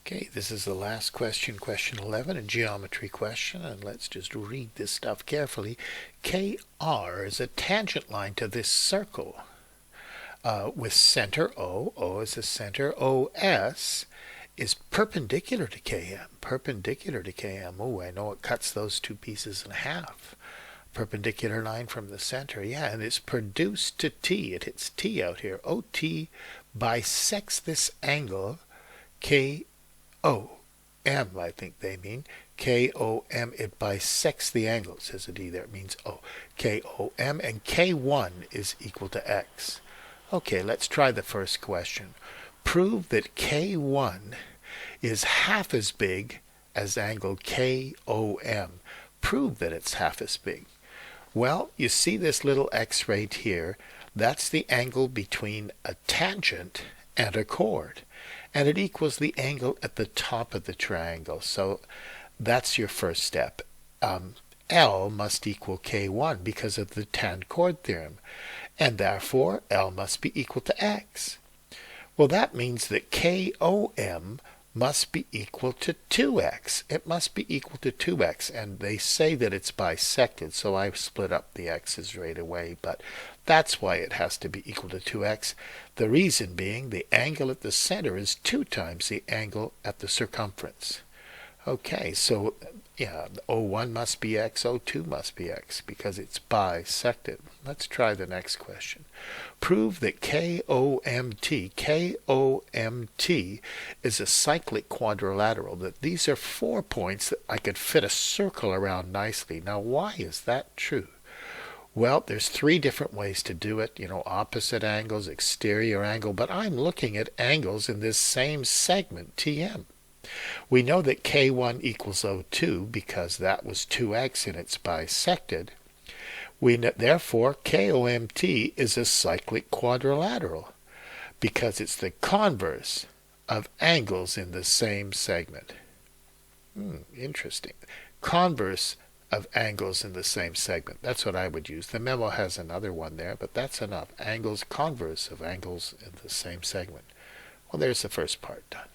Okay, this is the last question, question 11, a geometry question, and let's just read this stuff carefully. KR is a tangent line to this circle with center O. O is the center. OS is perpendicular to KM. Perpendicular to KM. Oh, I know it cuts those two pieces in half. Perpendicular line from the center. Yeah, and it's produced to T. It hits T out here. OT bisects this angle KOM, I think they mean. KOM, it bisects the angle. It says a D there. It means O. KOM, and K1 is equal to X. Okay, let's try the first question. Prove that K1 is half as big as angle KOM. Prove that it's half as big. Well, you see this little X right here. That's the angle between a tangent and a chord. And it equals the angle at the top of the triangle. So that's your first step. L must equal K1 because of the tan-chord theorem. And therefore, L must be equal to X. Well, that means that KOM must be equal to 2x. It must be equal to 2x, and they say that it's bisected, so I've split up the x's right away, but that's why it has to be equal to 2x. The reason being the angle at the center is 2 times the angle at the circumference. Okay, so yeah, O1 must be x, O2 must be x, because it's bisected. Let's try the next question. Prove that KOMT is a cyclic quadrilateral, that these are 4 points that I could fit a circle around nicely. Now, why is that true? Well, there's 3 different ways to do it, opposite angles, exterior angle, but I'm looking at angles in this same segment, TM. We know that K1 equals O2 because that was 2x and it's bisected. Therefore, KOMT is a cyclic quadrilateral because it's the converse of angles in the same segment. Interesting. Converse of angles in the same segment. That's what I would use. The memo has another one there, but that's enough. Angles converse of angles in the same segment. Well, there's the first part done.